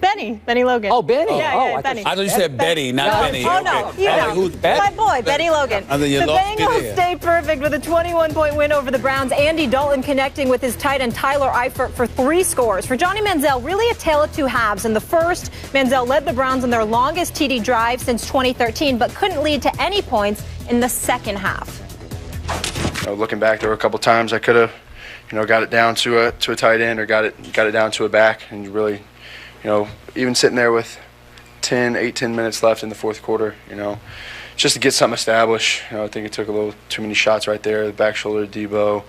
Benny Logan. Oh, Benny. Yeah, Benny. I thought you said Betty, not Benny. Oh, no. You know. Who's Betty? My boy, Benny Logan. I think you The lost me Bengals there. stayed perfect with a 21-point win over the Browns. Andy Dalton connecting with his tight end Tyler Eifert for 3 scores. For Johnny Manziel, really a tale of two halves. In the first, Manziel led the Browns on their longest TD drive since 2013, but couldn't lead to any points in the second half. Looking back, there were a couple times I could have, got it down to a tight end or got it down to a back, and really, even sitting there with 10 minutes left in the fourth quarter, just to get something established. I think it took a little too many shots right there. The back shoulder to Debo,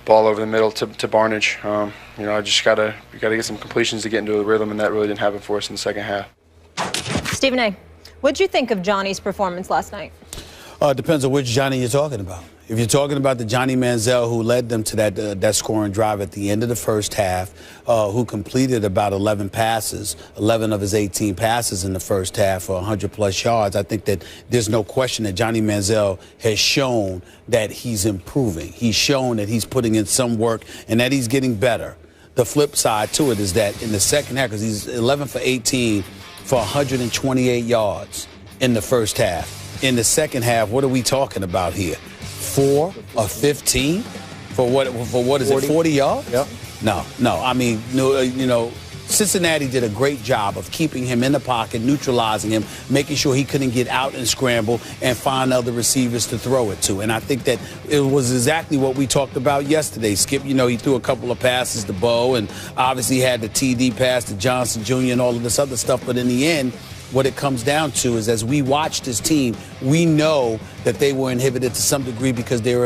ball over the middle to Barnage. I just gotta get some completions to get into a rhythm, and that really didn't happen for us in the second half. Stephen A., what'd you think of Johnny's performance last night? It depends on which Johnny you're talking about. If you're talking about the Johnny Manziel who led them to that scoring drive at the end of the first half, who completed about 11 passes, 11 of his 18 passes in the first half for 100-plus yards, I think that there's no question that Johnny Manziel has shown that he's improving. He's shown that he's putting in some work and that he's getting better. The flip side to it is that in the second half, because he's 11 for 18 for 128 yards in the first half. In the second half, what are we talking about here? 4 of 15 for what is 40. It, 40 yards? Yep. No. I mean, Cincinnati did a great job of keeping him in the pocket, neutralizing him, making sure he couldn't get out and scramble and find other receivers to throw it to. And I think that it was exactly what we talked about yesterday. Skip, he threw a couple of passes to Bo and obviously had the TD pass to Johnson Jr. and all of this other stuff. But in the end, what it comes down to is as we watch this team, we know that they were inhibited to some degree because they're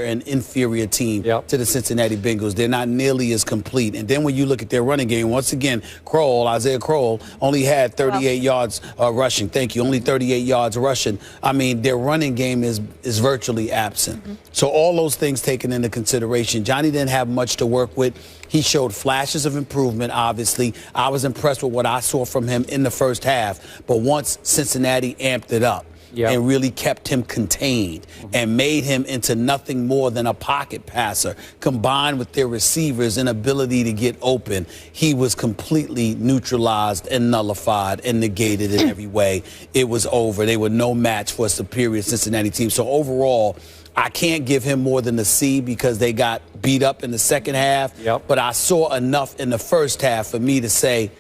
an inferior team to the Cincinnati Bengals. They're not nearly as complete. And then when you look at their running game, once again, Isaiah Crowell only had 38 yards rushing. Thank you. Only 38 yards rushing. I mean, their running game is virtually absent. Mm-hmm. So all those things taken into consideration, Johnny didn't have much to work with. He showed flashes of improvement, obviously. I was impressed with what I saw from him in the first half. But once Cincinnati amped it up and really kept him contained and made him into nothing more than a pocket passer, combined with their receivers' inability to get open, he was completely neutralized and nullified and negated in every way. It was over. They were no match for a superior Cincinnati team. So overall, I can't give him more than a C because they got beat up in the second half. But I saw enough in the first half for me to say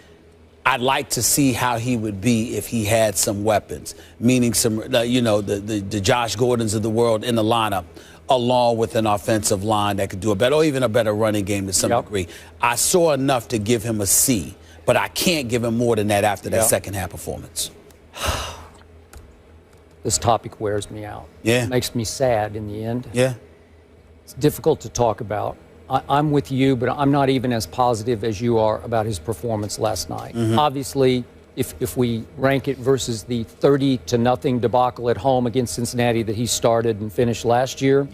I'd like to see how he would be if he had some weapons, meaning some, the Josh Gordons of the world in the lineup, along with an offensive line that could do a better, or even a better running game to some degree. I saw enough to give him a C, but I can't give him more than that after that second half performance. This topic wears me out. Yeah. It makes me sad in the end. Yeah. It's difficult to talk about. I'm with you, but I'm not even as positive as you are about his performance last night. Mm-hmm. Obviously, if we rank it versus the 30-0 debacle at home against Cincinnati that he started and finished last year,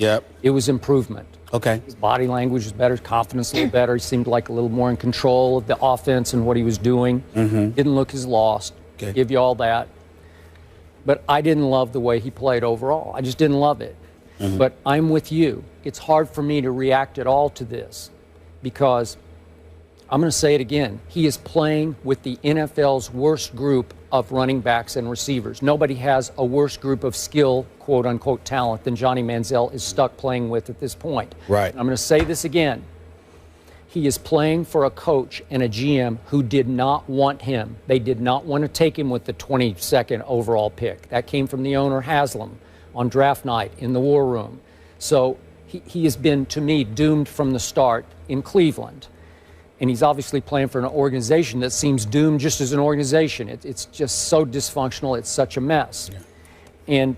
it was improvement. Okay. His body language was better, confidence a little better. He seemed like a little more in control of the offense and what he was doing. Mm-hmm. Didn't look as lost. Okay. Give you all that. But I didn't love the way he played overall. I just didn't love it. Mm-hmm. But I'm with you. It's hard for me to react at all to this because I'm going to say it again. He is playing with the NFL's worst group of running backs and receivers. Nobody has a worse group of skill, quote-unquote, talent than Johnny Manziel is stuck playing with at this point. Right. I'm going to say this again. He is playing for a coach and a GM who did not want him. They did not want to take him with the 22nd overall pick. That came from the owner, Haslam, on draft night in the war room. So he has been, to me, doomed from the start in Cleveland. And he's obviously playing for an organization that seems doomed just as an organization. It's just so dysfunctional. It's such a mess. Yeah. And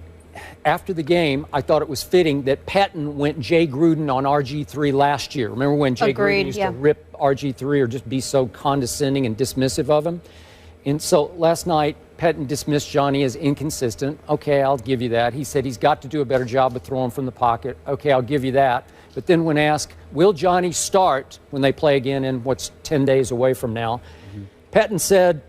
after the game, I thought it was fitting that Pettine went Jay Gruden on RG3 last year. Remember when Jay Gruden used to rip RG3 or just be so condescending and dismissive of him? And so last night, Pettine dismissed Johnny as inconsistent. Okay, I'll give you that. He said he's got to do a better job of throwing from the pocket. Okay, I'll give you that. But then when asked, will Johnny start when they play again in what's 10 days away from now, Pettine said,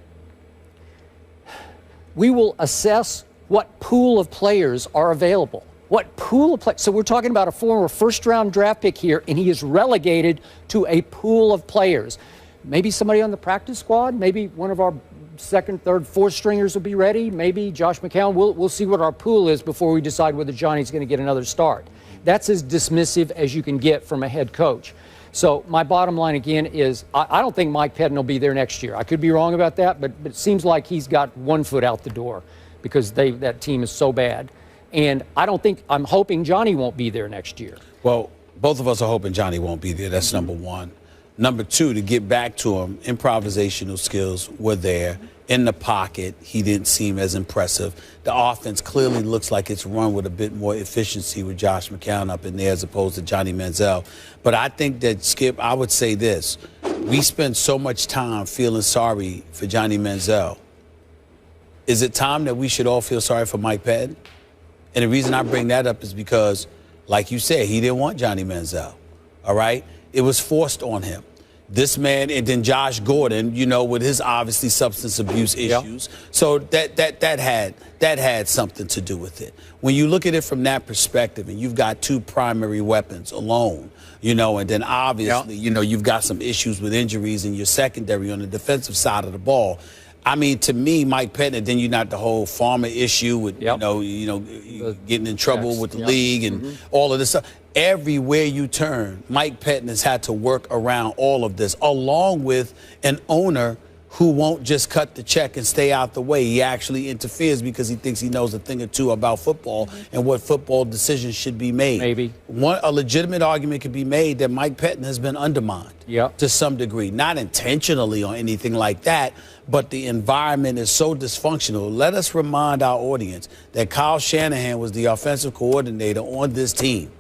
we will assess what pool of players are available. What pool of players? So we're talking about a former first-round draft pick here, and he is relegated to a pool of players. maybe somebody on the practice squad, maybe one of our second, third, fourth stringers will be ready. Maybe Josh McCown. We'll see what our pool is before we decide whether Johnny's going to get another start. That's as dismissive as you can get from a head coach. So my bottom line again is I don't think Mike Pettine will be there next year. I could be wrong about that, but it seems like he's got one foot out the door because that team is so bad. And I'm hoping Johnny won't be there next year. Well, both of us are hoping Johnny won't be there. That's number one. Number two, to get back to him, improvisational skills were there. In the pocket, he didn't seem as impressive. The offense clearly looks like it's run with a bit more efficiency with Josh McCown up in there as opposed to Johnny Manziel. But I think that, Skip, I would say this. We spend so much time feeling sorry for Johnny Manziel. Is it time that we should all feel sorry for Mike Pettine? And the reason I bring that up is because, like you said, he didn't want Johnny Manziel, all right? It was forced on him. This man, and then Josh Gordon, with his obviously substance abuse issues. Yep. So that had something to do with it. When you look at it from that perspective, and you've got two primary weapons alone, and then obviously, you've got some issues with injuries in your secondary on the defensive side of the ball. I mean, to me, Mike Pettine, and then you got the whole Farmer issue with, getting in trouble with the league and all of this stuff. Everywhere you turn, Mike Pettine has had to work around all of this, along with an owner who won't just cut the check and stay out the way. He actually interferes because he thinks he knows a thing or two about football and what football decisions should be made. Maybe. A legitimate argument could be made that Mike Pettine has been undermined to some degree. Not intentionally or anything like that, but the environment is so dysfunctional. Let us remind our audience that Kyle Shanahan was the offensive coordinator on this team.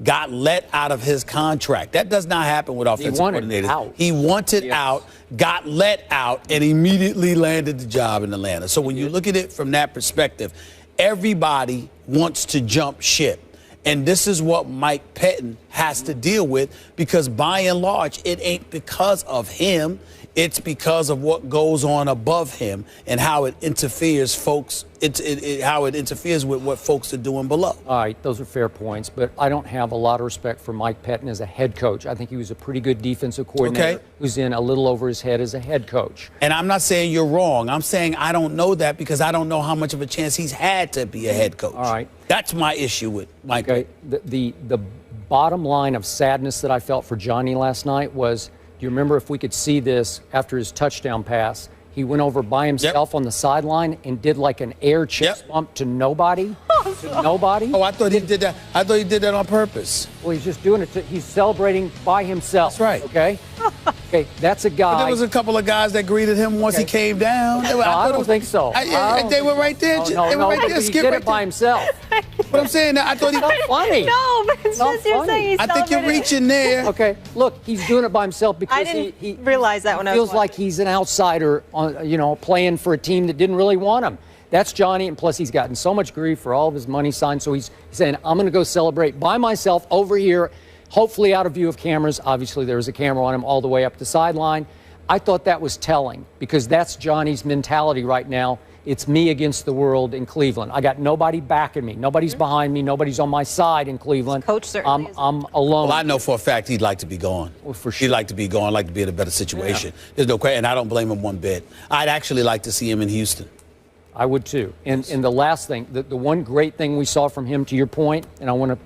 Got let out of his contract. That does not happen with offensive coordinators. He wanted out, got let out, and immediately landed the job in Atlanta. So when you look at it from that perspective, everybody wants to jump ship. And this is what Mike Pettine has to deal with because by and large, it ain't because of him. It's because of what goes on above him and how it interferes, how it interferes with what folks are doing below. All right, those are fair points, but I don't have a lot of respect for Mike Pettine as a head coach. I think he was a pretty good defensive coordinator who's in a little over his head as a head coach. And I'm not saying you're wrong. I'm saying I don't know that because I don't know how much of a chance he's had to be a head coach. All right. That's my issue with Mike Pettine. The bottom line of sadness that I felt for Johnny last night was, do you remember if we could see this after his touchdown pass? He went over by himself on the sideline and did like an air chest bump to nobody. Nobody. Oh, I thought he did that. I thought he did that on purpose. Well, he's just doing it. He's celebrating by himself. That's right. Okay. Okay, that's a guy. But there was a couple of guys that greeted him once he came down. I don't think so. They were right there. They were right there. He did it by himself. But I'm saying that I thought he. Not funny. No, but it's just you're saying he's I think you're reaching there. Okay, look, he's doing it by himself because he realize that when I was feels like he's an outsider, playing for a team that didn't really want him. That's Johnny, and plus he's gotten so much grief for all of his money signed, so he's saying, I'm going to go celebrate by myself over here, hopefully out of view of cameras. Obviously, there was a camera on him all the way up the sideline. I thought that was telling because that's Johnny's mentality right now. It's me against the world in Cleveland. I got nobody backing me. Nobody's behind me. Nobody's on my side in Cleveland. Coach certainly I'm alone. Well, I know for a fact he'd like to be gone. Well, for sure. He'd like to be gone, like to be in a better situation. There's no question, and I don't blame him one bit. I'd actually like to see him in Houston. I would too. And the last thing, the one great thing we saw from him, to your point, and I want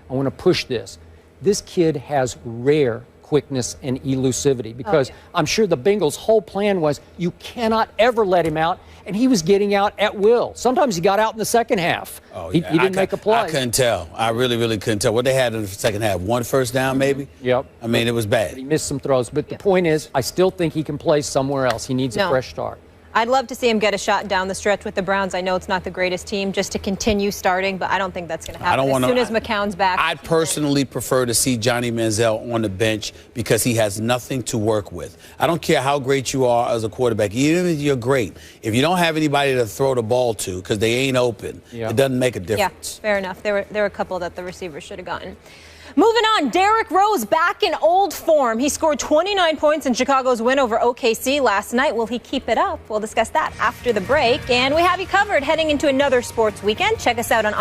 to push this. This kid has rare quickness and elusivity because I'm sure the Bengals' whole plan was you cannot ever let him out, and he was getting out at will. Sometimes he got out in the second half. He didn't make a play. I couldn't tell. I really, really couldn't tell. What they had in the second half, one first down maybe? Yep. I mean, it was bad. He missed some throws. But the point is, I still think he can play somewhere else. He needs a fresh start. I'd love to see him get a shot down the stretch with the Browns. I know it's not the greatest team just to continue starting, but I don't think that's going to happen as soon as McCown's back. I'd personally prefer to see Johnny Manziel on the bench because he has nothing to work with. I don't care how great you are as a quarterback. Even if you're great, if you don't have anybody to throw the ball to because they ain't open, it doesn't make a difference. Yeah, fair enough. There were a couple that the receivers should have gotten. Moving on, Derrick Rose back in old form. He scored 29 points in Chicago's win over OKC last night. Will he keep it up? We'll discuss that after the break. And we have you covered heading into another sports weekend. Check us out on